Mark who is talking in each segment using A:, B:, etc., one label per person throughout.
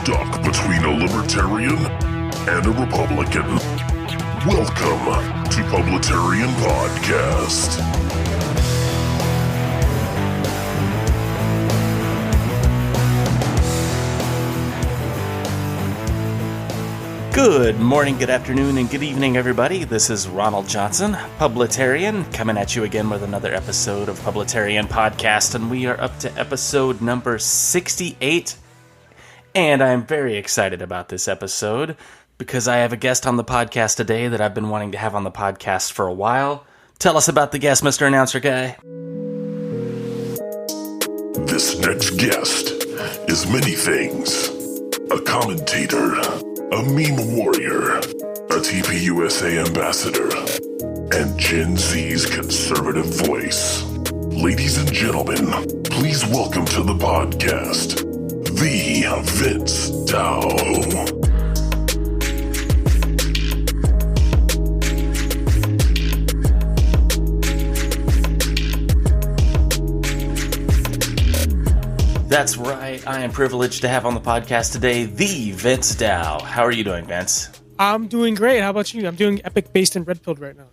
A: stuck between a libertarian and a Republican? Welcome to Publitarian Podcast.
B: Good morning, good afternoon, and good evening, everybody. This is Ronald Johnson, Publitarian, coming at you again with another episode of Publitarian Podcast, and we are up to episode number 68, and I'm very excited about this episode because I have a guest on the podcast today that I've been wanting to have on the podcast for a while. Tell us about the guest, Mr. Announcer Guy.
A: This next guest is many things. A commentator, a meme warrior, a TPUSA ambassador, and Gen Z's conservative voice. Ladies and gentlemen, please welcome to the podcast, the Vince Dao.
B: That's right, I am privileged to have on the podcast today the Vince Dao. How are you doing, Vince?
C: I'm doing great. How about you? I'm doing Epic based in Red Pill right now.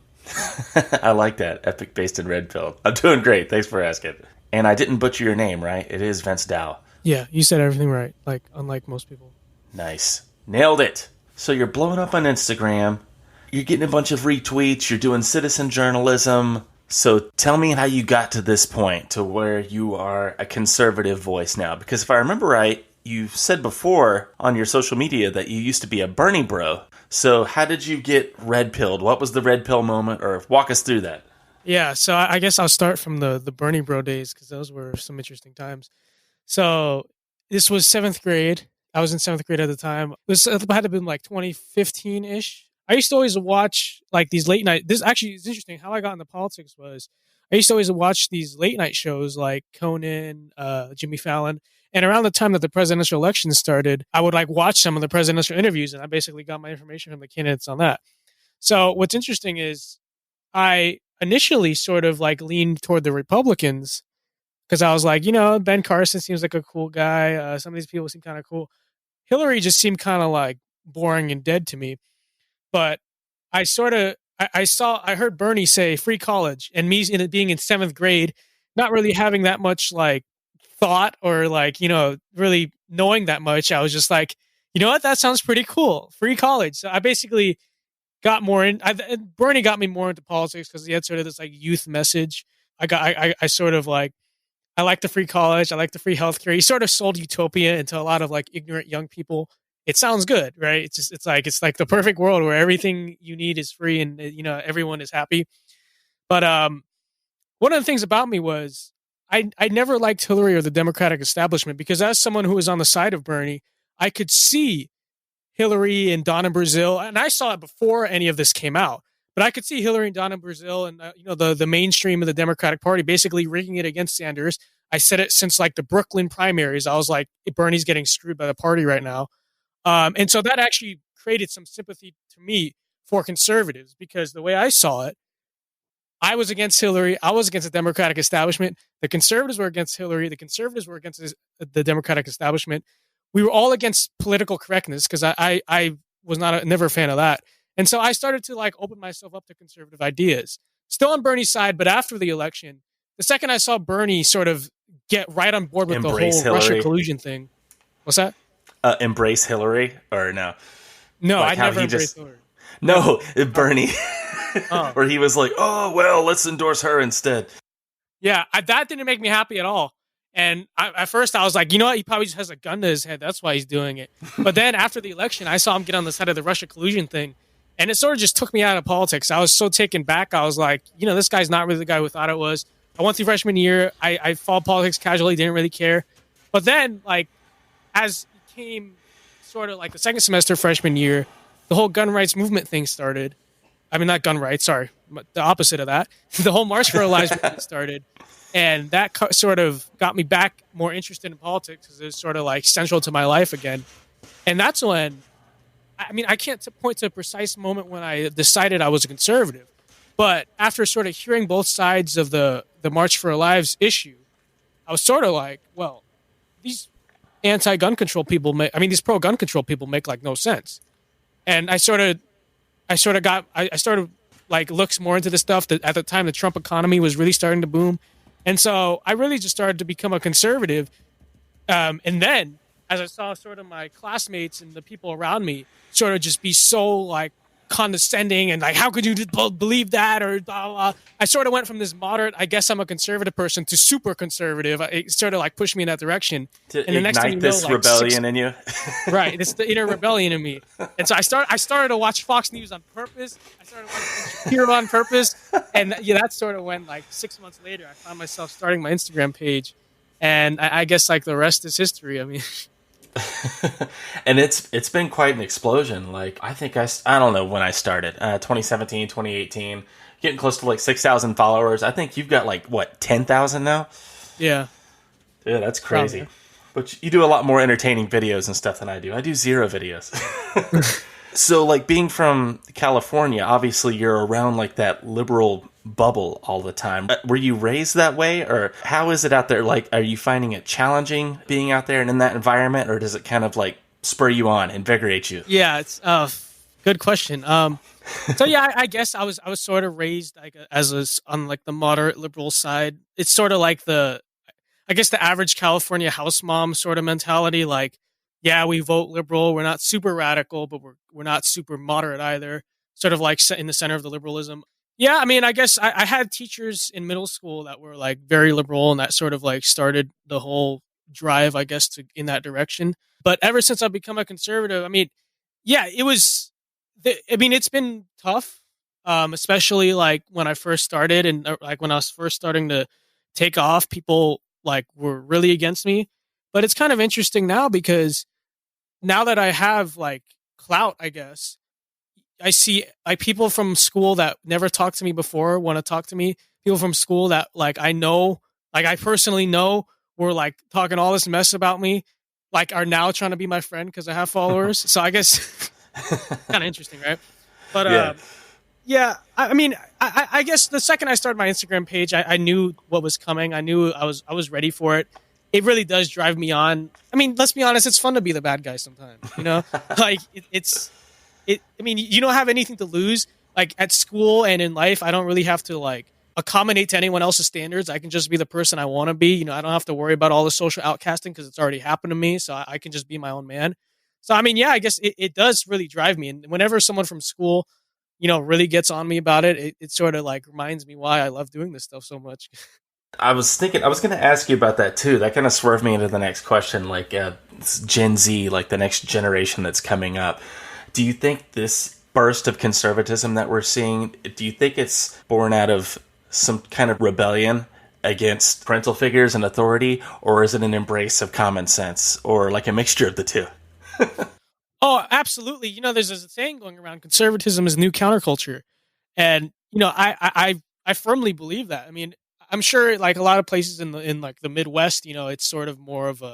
B: I like that, Epic based in Red Pill. I'm doing great, thanks for asking. And I didn't butcher your name, right? It is Vince Dao.
C: Yeah, you said everything right, unlike most people.
B: Nice. Nailed it. So you're blowing up on Instagram, you're getting a bunch of retweets, you're doing citizen journalism. So tell me how you got to this point, to where you are a conservative voice now. Because if I remember right, you said before on your social media that you used to be a Bernie bro. So how did you get red-pilled? What was the red pill moment? Or walk us through that.
C: Yeah, so I guess I'll start from the Bernie bro days, because those were some interesting times. So this was 7th grade. I was in 7th grade at the time. This had to have been like 2015-ish. I used to always watch like these late night. This actually is interesting. How I got into politics was I used to always watch these late night shows like Conan, Jimmy Fallon. And around the time that the presidential election started, I would like watch some of the presidential interviews, and I basically got my information from the candidates on that. So what's interesting is I initially sort of like leaned toward the Republicans because I was like, Ben Carson seems like a cool guy. Some of these people seem kind of cool. Hillary just seemed kind of like boring and dead to me. But I heard Bernie say free college, and me being in 7th grade, not really having that much like thought or like, really knowing that much. I was just like, you know what? That sounds pretty cool. Free college. So I basically got more in. Bernie got me more into politics because he had sort of this like youth message. I sort of like, I like the free college. I like the free healthcare. He sort of sold utopia into a lot of like ignorant young people. It sounds good, right? It's like the perfect world where everything you need is free and everyone is happy. But one of the things about me was I never liked Hillary or the Democratic establishment, because as someone who was on the side of Bernie, I could see Hillary and Donna Brazile, and I saw it before any of this came out. But I could see Hillary and Donna Brazile and the mainstream of the Democratic Party basically rigging it against Sanders. I said it since like the Brooklyn primaries. I was like, Bernie's getting screwed by the party right now. And so that actually created some sympathy to me for conservatives, because the way I saw it, I was against Hillary. I was against the Democratic establishment. The conservatives were against Hillary. The conservatives were against the Democratic establishment. We were all against political correctness, because I was never a fan of that. And so I started to like open myself up to conservative ideas. Still on Bernie's side, but after the election, the second I saw Bernie sort of get right on board with
B: Embrace
C: the whole
B: Hillary.
C: Russia collusion thing. What's that?
B: Embrace Hillary, or no?
C: No,
B: Like
C: I never embraced Hillary.
B: No, Bernie.
C: Oh.
B: Where he was like, oh, well, let's endorse her instead.
C: Yeah, that didn't make me happy at all. And at first I was like, you know what? He probably just has a gun to his head. That's why he's doing it. But then after the election, I saw him get on the side of the Russia collusion thing. And it sort of just took me out of politics. I was so taken back. I was like, this guy's not really the guy we thought it was. I went through freshman year. I followed politics casually, didn't really care. But then, like, as it came sort of like the second semester freshman year, the whole gun rights movement thing started. I mean, not gun rights, sorry. The opposite of that. The whole March for Our Lives movement started. And that sort of got me back more interested in politics, because it was sort of like central to my life again. And that's when, I can't point to a precise moment when I decided I was a conservative. But after sort of hearing both sides of the March for Our Lives issue, I was sort of like, well, these anti-gun control people make. I mean, these pro-gun control people make like no sense. And I started like looks more into this stuff. That at the time the Trump economy was really starting to boom, and so I really just started to become a conservative. And then as I saw sort of my classmates and the people around me sort of just be so like condescending and like, how could you believe that, or blah, blah. I sort of went from this moderate, I guess I'm a conservative person, to super conservative. It sort of like pushed me in that direction.
B: To
C: and the next thing you know,
B: this
C: like
B: rebellion in you.
C: Right, it's the inner rebellion in me. And so I started to watch Fox News on purpose. I started watching Shapiro on purpose, and yeah, that's sort of when like 6 months later I found myself starting my Instagram page, and I guess like the rest is history. I mean.
B: And it's been quite an explosion. Like, I think I don't know when I started, 2017, 2018, getting close to like 6,000 followers. I think you've got like, what, 10,000 now?
C: Yeah.
B: Yeah, that's crazy.
C: Probably.
B: But you do a lot more entertaining videos and stuff than I do. I do 0 videos. So, like, being from California, obviously you're around like that liberal bubble all the time. Were you raised that way, or how is it out there? Like, are you finding it challenging being out there and in that environment, or does it kind of like spur you on, invigorate you?
C: Yeah, it's good question. So yeah, I guess I was sort of raised like on like the moderate liberal side. It's sort of like the average California house mom sort of mentality. Like, yeah, we vote liberal. We're not super radical, but we're not super moderate either. Sort of like in the center of the liberalism. Yeah, I mean, I guess I had teachers in middle school that were like very liberal, and that sort of like started the whole drive, I guess, in that direction. But ever since I've become a conservative, I mean, yeah, it's been tough, especially like when I first started, and like when I was first starting to take off, people like were really against me. But it's kind of interesting now, because now that I have like clout, I guess, I see like people from school that never talked to me before want to talk to me. People from school that like I know, like I personally know, were like talking all this mess about me, like are now trying to be my friend because I have followers. So I guess kind of interesting, right? But yeah, I mean, I guess the second I started my Instagram page, I knew what was coming. I knew I was ready for it. It really does drive me on. I mean, let's be honest, it's fun to be the bad guy sometimes, you know? Like I mean, you don't have anything to lose. Like at school and in life, I don't really have to like accommodate to anyone else's standards. I can just be the person I want to be. You know, I don't have to worry about all the social outcasting because it's already happened to me. So I can just be my own man. So, I mean, yeah, I guess it does really drive me. And whenever someone from school, you know, really gets on me about it, it sort of like reminds me why I love doing this stuff so much.
B: I was going to ask you about that too. That kind of swerved me into the next question, like Gen Z, like the next generation that's coming up. Do you think this burst of conservatism that we're seeing, do you think it's born out of some kind of rebellion against parental figures and authority, or is it an embrace of common sense, or like a mixture of the two?
C: Oh, absolutely. You know, there's a saying going around: conservatism is new counterculture, and you know, I firmly believe that. I mean, I'm sure like a lot of places in like the Midwest, you know, it's sort of more of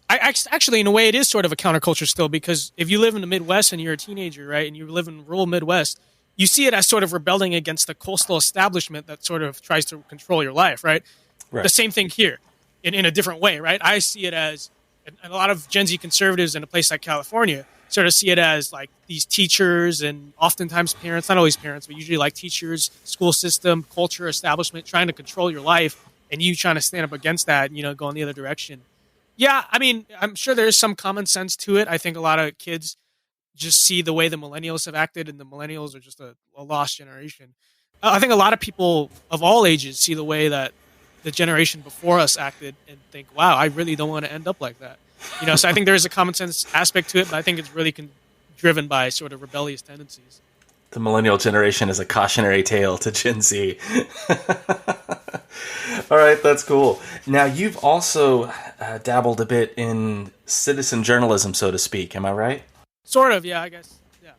C: actually, in a way, it is sort of a counterculture still, because if you live in the Midwest and you're a teenager, right, and you live in rural Midwest, you see it as sort of rebelling against the coastal establishment that sort of tries to control your life, right? The same thing here in a different way, right? I see it as, and a lot of Gen Z conservatives in a place like California sort of see it as like these teachers and oftentimes parents, not always parents, but usually like teachers, school system, culture, establishment, trying to control your life, and you trying to stand up against that and, you know, go in the other direction. Yeah, I mean, I'm sure there's some common sense to it. I think a lot of kids just see the way the millennials have acted, and the millennials are just a lost generation. I think a lot of people of all ages see the way that the generation before us acted and think, wow, I really don't want to end up like that. You know, so I think there's a common sense aspect to it, but I think it's really driven by sort of rebellious tendencies.
B: The millennial generation is a cautionary tale to Gen Z. All right, that's cool. Now, you've also dabbled a bit in citizen journalism, so to speak. Am I right?
C: Sort of, yeah, I guess. Yeah.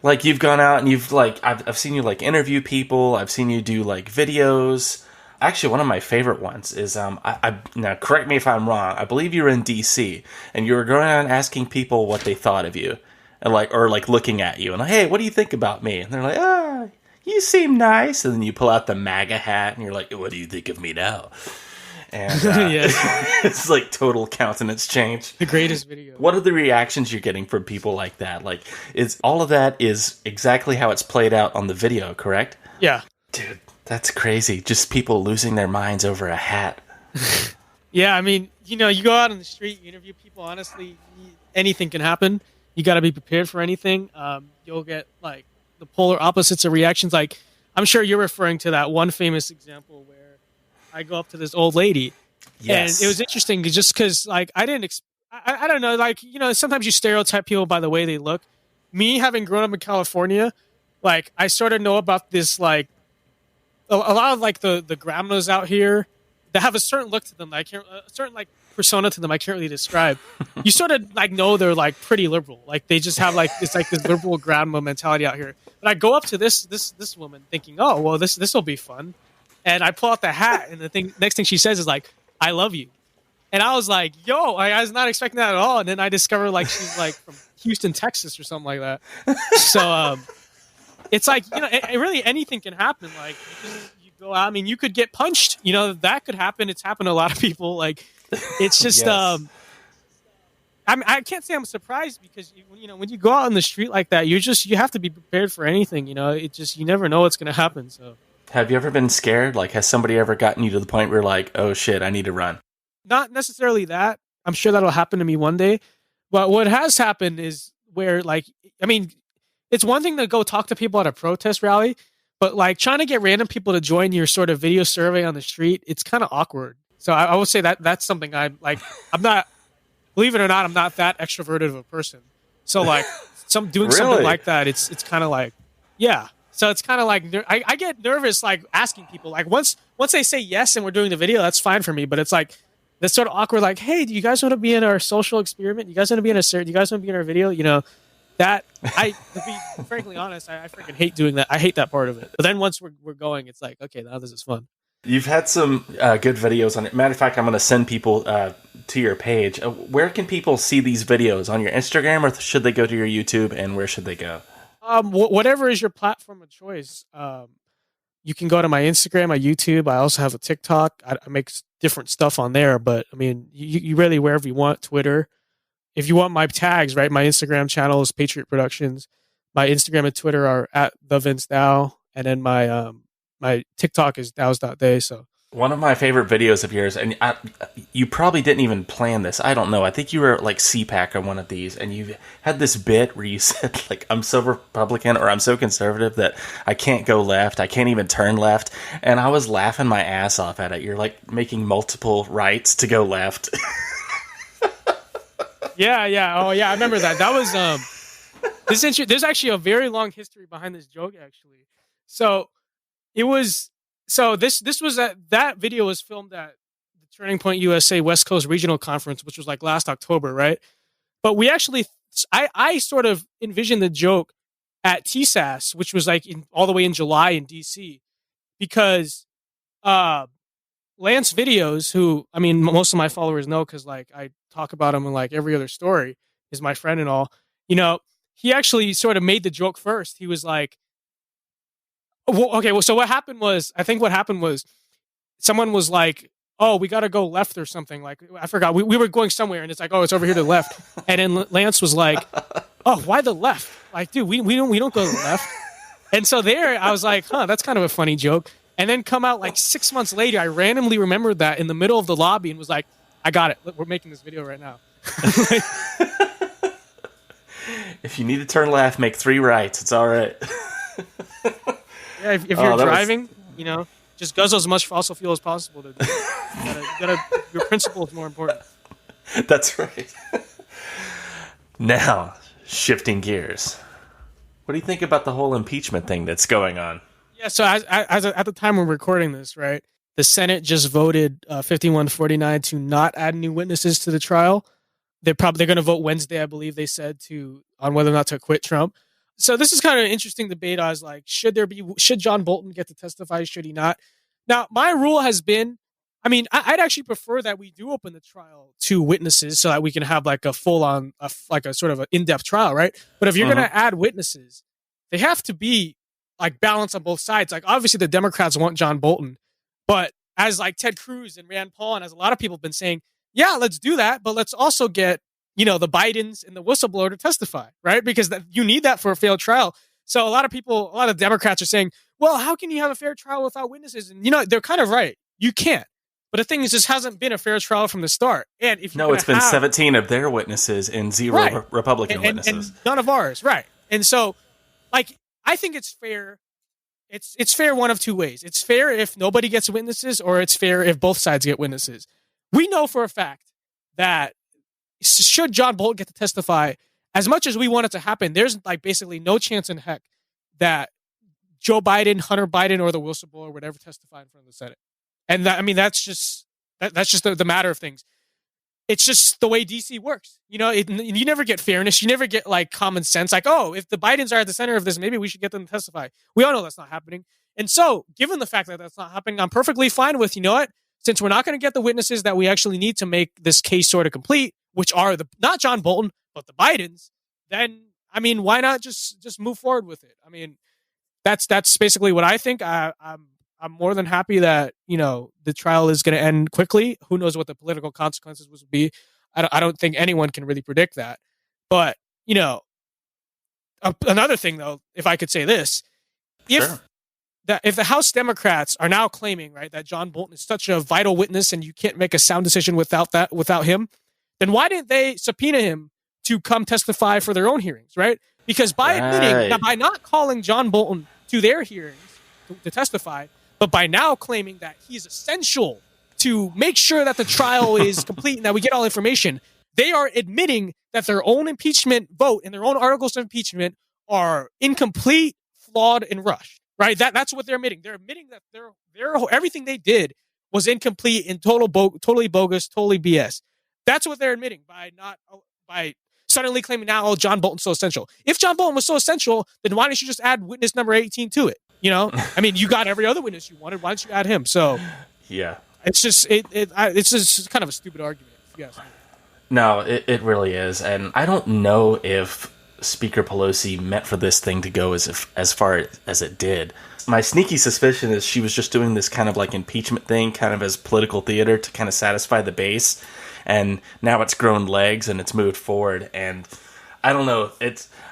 B: Like, you've gone out and you've, like, I've seen you, like, interview people. I've seen you do, like, videos. Actually, one of my favorite ones is, now, correct me if I'm wrong, I believe you were in D.C., and you were going around asking people what they thought of you, and or looking at you, and like, hey, what do you think about me? And they're like, you seem nice. And then you pull out the MAGA hat, and you're like, what do you think of me now? And
C: Yeah.
B: it's like total countenance change.
C: The greatest video.
B: What are the reactions you're getting from people like that? Like, is all of that is exactly how it's played out on the video, correct?
C: Yeah.
B: Dude, that's crazy. Just people losing their minds over a hat.
C: Yeah, I mean, you go out on the street, you interview people, honestly, anything can happen. You got to be prepared for anything. You'll get, like, the polar opposites of reactions. Like, I'm sure you're referring to that one famous example where I go up to this old lady.
B: Yes.
C: And it was interesting just because, like, I don't know, like, sometimes you stereotype people by the way they look. Me, having grown up in California, like, I sort of know about this, like, a lot of, like, the grandmas out here that have a certain look to them, that a certain, like, persona to them I can't really describe. You sort of, like, know they're, like, pretty liberal. Like, they just have, like, this liberal grandma mentality out here. But I go up to this woman thinking, oh, well, this will be fun. And I pull out the hat, and next thing she says is like, "I love you," and I was like, "Yo!" I was not expecting that at all. And then I discover like she's like from Houston, Texas, or something like that. So it's like really anything can happen. Like you go out. I mean, you could get punched. That could happen. It's happened to a lot of people. Like it's just.
B: Yes.
C: I can't say I'm surprised because when you go out on the street like that, you have to be prepared for anything. You never know what's going to happen. So.
B: Have you ever been scared? Like, has somebody ever gotten you to the point where you're like, oh shit, I need to run?
C: Not necessarily that. I'm sure that'll happen to me one day. But what has happened is where, like, I mean, it's one thing to go talk to people at a protest rally, but like trying to get random people to join your sort of video survey on the street, it's kind of awkward. So I would say that's something I'm not, believe it or not, I'm not that extroverted of a person. So like doing
B: Really?
C: something like that, it's kind of like, yeah. So it's kind of like I get nervous like asking people. Like once they say yes and we're doing the video, that's fine for me. But it's like this sort of awkward. Like, hey, do you guys want to be in our social experiment? You guys want to be in do you guys want to be in our video? That to be frankly honest, I freaking hate doing that. I hate that part of it. But then once we're going, it's like, okay, now this is fun.
B: You've had some good videos on it. Matter of fact, I'm going to send people to your page. Where can people see these videos? On your Instagram, or should they go to your YouTube? And where should they go?
C: Whatever is your platform of choice. You can go to my Instagram, my YouTube. I also have a TikTok. I make different stuff on there, but I mean, you really wherever you want. Twitter. If you want my tags, right? My Instagram channel is Patriot Productions. My Instagram and Twitter are at the Vince Dao, and then my TikTok is Daos.day. So
B: one of my favorite videos of yours, and you probably didn't even plan this. I don't know. I think you were like CPAC on one of these, and you had this bit where you said, like, I'm so Republican or I'm so conservative that I can't go left. I can't even turn left. And I was laughing my ass off at it. You're like making multiple rights to go left.
C: Yeah. Oh, yeah. I remember that. That was there's actually a very long history behind this joke, actually. So it was. So this was that video was filmed at the Turning Point USA West Coast Regional Conference, which was like last October, right? But we actually, I sort of envisioned the joke at TSAS, which was like all the way in July in DC, because Lance Videos, who I mean most of my followers know because like I talk about him in like every other story, is my friend and all. He actually sort of made the joke first. He was like. So what happened was, someone was like, oh, we got to go left or something. Like, I forgot. We were going somewhere, and it's like, oh, it's over here to the left. And then Lance was like, oh, why the left? Like, dude, we don't go to the left. And so there, I was like, huh, that's kind of a funny joke. And then come out like 6 months later, I randomly remembered that in the middle of the lobby and was like, I got it. We're making this video right now.
B: If you need to turn left, make 3 rights. It's all right.
C: Yeah, if you're driving, just guzzle as much fossil fuel as possible. Your principle is more important.
B: That's right. Now, shifting gears. What do you think about the whole impeachment thing that's going on?
C: Yeah, so at the time we're recording this, right, the Senate just voted 51-49 to not add new witnesses to the trial. They're going to vote Wednesday, I believe they said, on whether or not to acquit Trump. So this is kind of an interesting debate. I was like, should John Bolton get to testify? Should he not? Now, my rule has been, I mean, I'd actually prefer that we do open the trial to witnesses so that we can have like a full-on, like a sort of an in-depth trial, right? But if you're going to add witnesses, they have to be like balanced on both sides. Like obviously the Democrats want John Bolton, but as like Ted Cruz and Rand Paul and as a lot of people have been saying, yeah, let's do that, but let's also get, the Bidens and the whistleblower to testify, right? Because you need that for a failed trial. So a lot of Democrats are saying, well, how can you have a fair trial without witnesses? And, they're kind of right. You can't. But the thing is, this hasn't been a fair trial from the start. And if
B: it's been 17 of their witnesses and 0
C: right.
B: Republican witnesses.
C: And none of ours, right. And so, I think it's fair. It's fair one of two ways. It's fair if nobody gets witnesses, or it's fair if both sides get witnesses. We know for a fact that should John Bolton get to testify, as much as we want it to happen, there's basically no chance in heck that Joe Biden, Hunter Biden, or the whistleblower would ever testify in front of the Senate. And that's just the matter of things. It's just the way DC works. You never get fairness. You never get common sense. If the Bidens are at the center of this, maybe we should get them to testify. We all know that's not happening. And so, given the fact that that's not happening, I'm perfectly fine with, since we're not going to get the witnesses that we actually need to make this case sort of complete, which are not John Bolton, but the Bidens, then, why not just move forward with it? That's basically what I think. I'm more than happy that, the trial is going to end quickly. Who knows what the political consequences will be? I don't think anyone can really predict that. But, another thing, though, if I could say this, if the House Democrats are now claiming, right, that John Bolton is such a vital witness and you can't make a sound decision without him, then why didn't they subpoena him to come testify for their own hearings, right? Because by not calling John Bolton to their hearings to testify, but by now claiming that he's essential to make sure that the trial is complete and that we get all information, they are admitting that their own impeachment vote and their own articles of impeachment are incomplete, flawed, and rushed. Right? That's what they're admitting. They're admitting that their everything they did was incomplete and totally bogus, totally BS. That's what they're admitting by suddenly claiming now, John Bolton's so essential. If John Bolton was so essential, then why didn't you just add witness number 18 to it? You got every other witness you wanted. Why didn't you add him? So,
B: yeah,
C: it's just it's just kind of a stupid argument. Yes.
B: No, it really is, and I don't know if Speaker Pelosi meant for this thing to go as far as it did. My sneaky suspicion is she was just doing this kind of impeachment thing, kind of as political theater to kind of satisfy the base, and now it's grown legs and it's moved forward, and I don't know.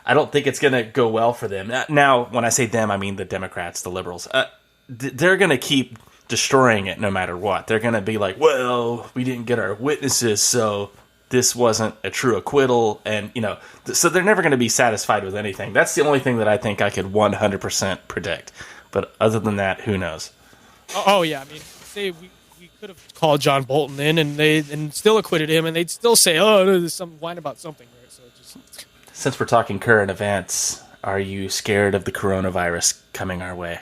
B: I don't think it's going to go well for them. Now, when I say them, I mean the Democrats, the liberals. They're going to keep destroying it no matter what. They're going to be like, well, we didn't get our witnesses, so this wasn't a true acquittal. And, so they're never going to be satisfied with anything. That's the only thing that I think I could 100% predict. But other than that, who knows?
C: Oh yeah. Say we could have called John Bolton in and still acquitted him, and they'd still say, oh, there's some whine about something. Right? So just...
B: Since we're talking current events, are you scared of the coronavirus coming our way?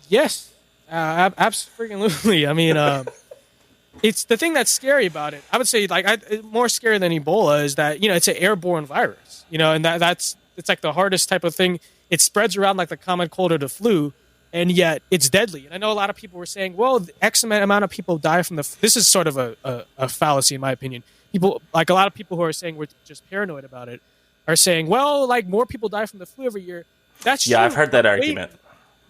C: Yes, absolutely. It's the thing that's scary about it. I would say, more scary than Ebola is that it's an airborne virus. And it's the hardest type of thing. It spreads around like the common cold or the flu, and yet it's deadly. And I know a lot of people were saying, well, X amount of people die from the. This is sort of a fallacy, in my opinion. People, a lot of people who are saying we're just paranoid about it, are saying, well, more people die from the flu every year. That's true.
B: I've heard that argument.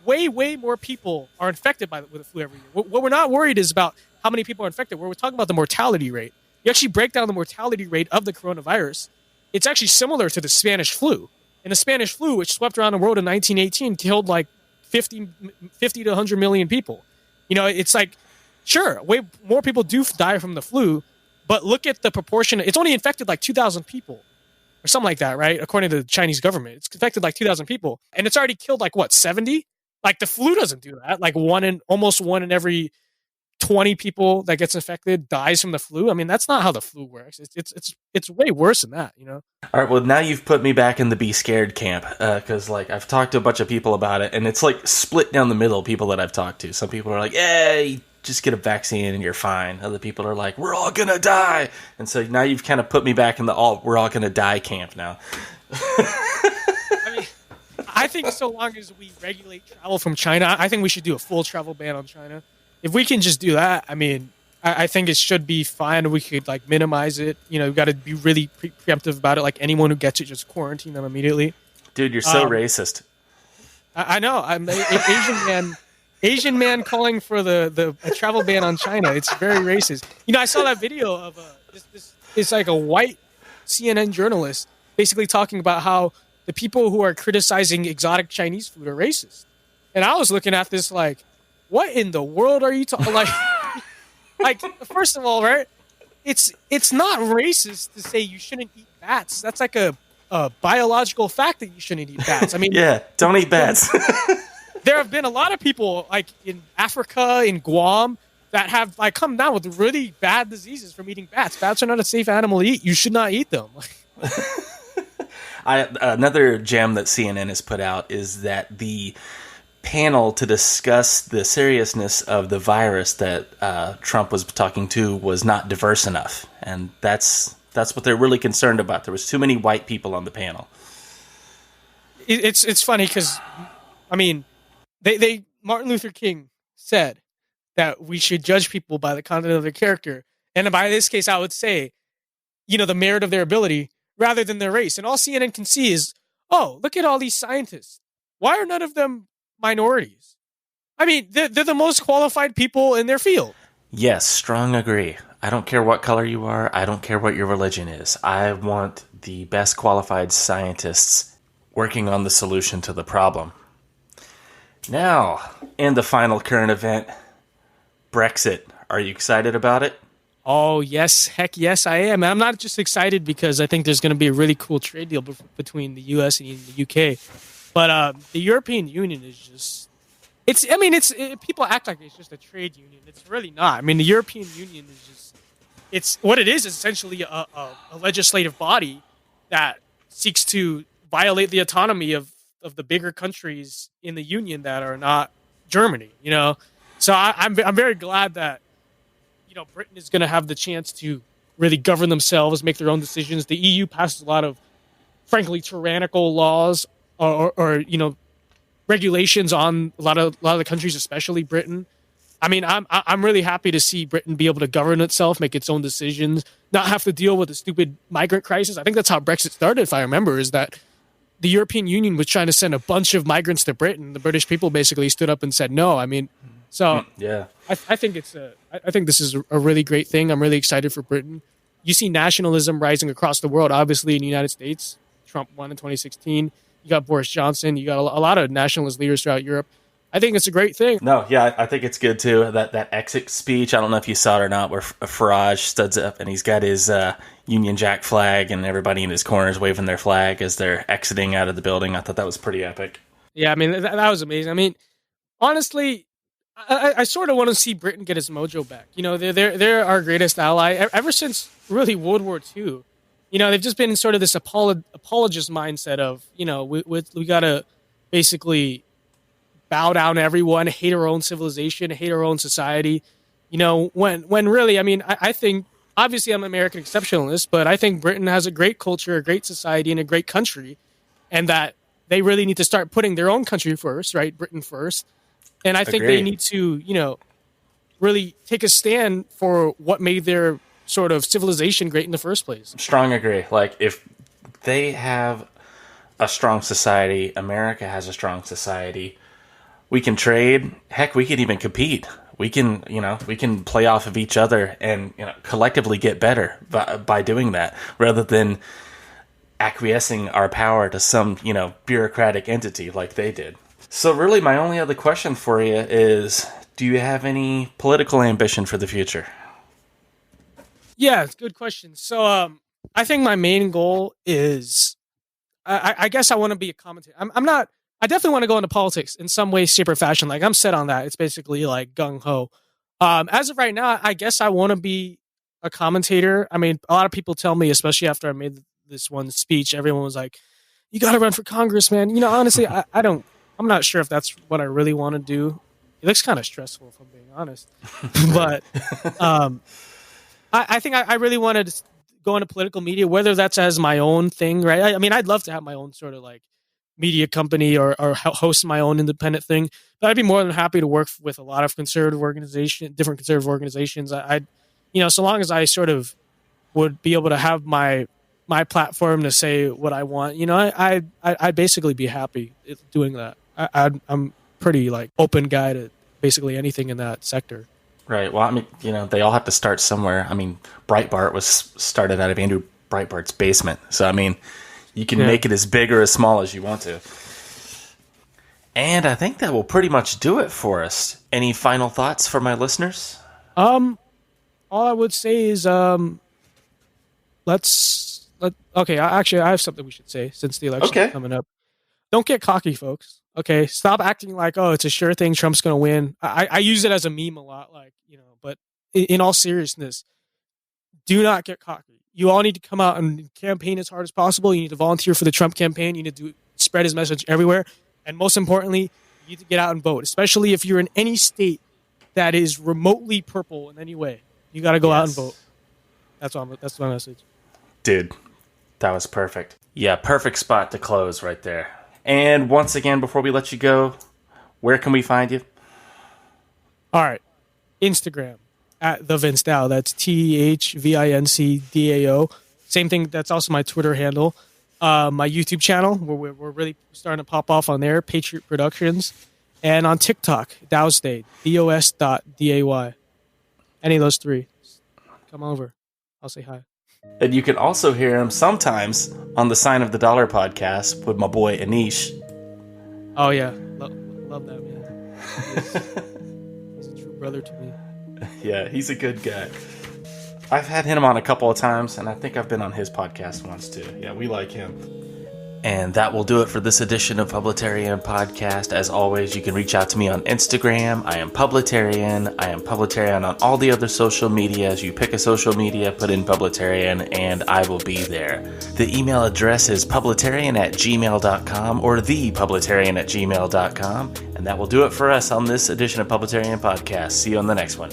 C: Way more people are infected with the flu every year. What we're not worried is about how many people are infected. We're talking about the mortality rate. You actually break down the mortality rate of the coronavirus. It's actually similar to the Spanish flu. And the Spanish flu, which swept around the world in 1918, killed 50 to 100 million people. It's sure, way more people do die from the flu, but look at the proportion. It's only infected 2,000 people or something like that, right? According to the Chinese government, it's infected 2,000 people, and it's already killed 70? The flu doesn't do that. Almost one in every 20 people that gets infected dies from the flu. That's not how the flu works. It's way worse than that,
B: All right, well, now you've put me back in the be scared camp, because I've talked to a bunch of people about it, and it's split down the middle, people that I've talked to. Some people are like, yeah, just get a vaccine and you're fine. Other people are like, we're all gonna die. And so now you've kind of put me back in the we're all gonna die camp now.
C: I think so long as we regulate travel from China, I think we should do a full travel ban on China. If we can just do that, I think it should be fine. We could minimize it. We've got to be really preemptive about it. Anyone who gets it, just quarantine them immediately.
B: Dude, you're so racist.
C: I know. I'm an Asian man. Asian man calling for a travel ban on China. It's very racist. I saw that video of this. It's like a white CNN journalist basically talking about how the people who are criticizing exotic Chinese food are racist. And I was looking at this like, what in the world are you talking? Like, first of all, right? It's not racist to say you shouldn't eat bats. That's like a biological fact that you shouldn't eat bats. I mean,
B: yeah, don't eat bats.
C: There have been a lot of people like in Africa, in Guam, that have like come down with really bad diseases from eating bats. Bats are not a safe animal to eat. You should not eat them.
B: Another gem that CNN has put out is that the panel to discuss the seriousness of the virus that Trump was talking to was not diverse enough, and that's what they're really concerned about. There was too many white people on the panel.
C: It's funny because, I mean, they Martin Luther King said that we should judge people by the content of their character, and by this case, I would say, the merit of their ability rather than their race. And all CNN can see is, oh, look at all these scientists. Why are none of them minorities? I mean, they're the most qualified people in their field.
B: Yes, strong agree. I don't care what color you are. I don't care what your religion is. I want the best qualified scientists working on the solution to the problem. Now, in the final current event, Brexit. Are you excited about it?
C: Oh, yes. Heck yes, I am. And I'm not just excited because I think there's going to be a really cool trade deal between the U.S. and the UK. But the European Union is just... people act like it's just a trade union. It's really not. I mean, the European Union is just... It's what it is essentially a legislative body that seeks to violate the autonomy of the bigger countries in the Union that are not Germany, So I'm very glad that, Britain is going to have the chance to really govern themselves, make their own decisions. The EU passes a lot of, frankly, tyrannical laws or regulations on a lot of the countries, especially Britain. I mean, I'm really happy to see Britain be able to govern itself, make its own decisions, not have to deal with the stupid migrant crisis. I think that's how Brexit started, if I remember, is that the European Union was trying to send a bunch of migrants to Britain. The British people basically stood up and said no. I mean, so
B: yeah,
C: I think I think this is a really great thing. I'm really excited for Britain. You see nationalism rising across the world. Obviously, in the United States, Trump won in 2016. You got Boris Johnson. You got a lot of nationalist leaders throughout Europe. I think it's a great thing.
B: No, yeah, I think it's good too. That exit speech, I don't know if you saw it or not, where Farage studs up and he's got his Union Jack flag and everybody in his corners waving their flag as they're exiting out of the building. I thought that was pretty epic.
C: Yeah, I mean, that was amazing. I mean, honestly, I sort of want to see Britain get its mojo back. They're our greatest ally ever since really World War II. They've just been in sort of this apologist mindset of, we got to basically bow down to everyone, hate our own civilization, hate our own society. When really, I mean, I think, obviously I'm an American exceptionalist, but I think Britain has a great culture, a great society, and a great country, and that they really need to start putting their own country first, right? Britain first. And I think they need to, really take a stand for what made their sort of civilization great in the first place.
B: Strong agree. Like, if they have a strong society, America has a strong society, we can trade. Heck, we can even compete. We can play off of each other and, collectively get better by doing that, rather than acquiescing our power to some, bureaucratic entity like they did. So really, my only other question for you is, do you have any political ambition for the future?
C: Yeah, it's a good question. So I think my main goal is, I guess I want to be a commentator. I definitely want to go into politics in some way, shape, or fashion. Like, I'm set on that. It's basically like gung-ho. As of right now, I guess I want to be a commentator. I mean, a lot of people tell me, especially after I made this one speech, everyone was like, you got to run for Congress, man. Honestly, I'm not sure if that's what I really want to do. It looks kind of stressful, if I'm being honest. But I think I really wanted to go into political media, whether that's as my own thing, right? I mean, I'd love to have my own sort of like media company or host my own independent thing. But I'd be more than happy to work with a lot of different conservative organizations. So long as I sort of would be able to have my platform to say what I want, I'd basically be happy doing that. I'm pretty like open guy to basically anything in that sector.
B: Right. Well, I mean, they all have to start somewhere. I mean, Breitbart was started out of Andrew Breitbart's basement. So, I mean, you can make it as big or as small as you want to. And I think that will pretty much do it for us. Any final thoughts for my listeners?
C: All I would say is, I have something we should say since the election is coming up. Don't get cocky, folks. Okay, stop acting like, oh, it's a sure thing, Trump's going to win. I use it as a meme a lot, but in all seriousness, do not get cocky. You all need to come out and campaign as hard as possible. You need to volunteer for the Trump campaign. You need to spread his message everywhere. And most importantly, you need to get out and vote, especially if you're in any state that is remotely purple in any way. You got to go out and vote. That's my message.
B: Dude, that was perfect. Yeah, perfect spot to close right there. And once again, before we let you go, where can we find you?
C: All right. Instagram at the Vince Dao. That's THVINCDAO. Same thing. That's also my Twitter handle. My YouTube channel, where we're really starting to pop off on there, Patriot Productions. And on TikTok, Daosday, DOS.DAY. Any of those three. Come over. I'll say hi.
B: And you can also hear him sometimes on the Sign of the Dollar podcast with my boy Anish.
C: Oh, yeah. Love that, man. He's a true brother to me.
B: Yeah, he's a good guy. I've had him on a couple of times, and I think I've been on his podcast once, too. Yeah, we like him. And that will do it for this edition of Publitarian Podcast. As always, you can reach out to me on Instagram. I am Publitarian. I am Publitarian on all the other social medias. You pick a social media, put in Publitarian, and I will be there. The email address is publitarian@gmail.com or thepublitarian@gmail.com. And that will do it for us on this edition of Publitarian Podcast. See you on the next one.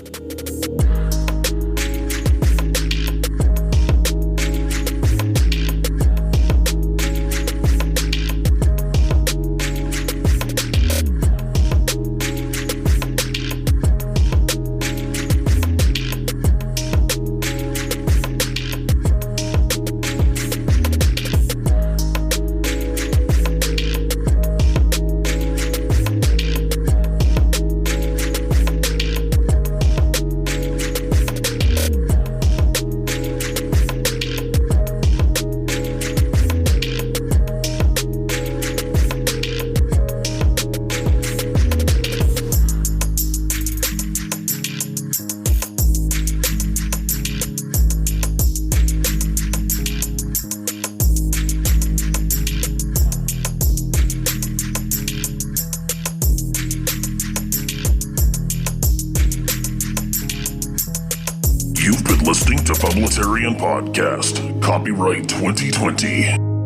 A: You've been listening to Publitarian Podcast, copyright 2020.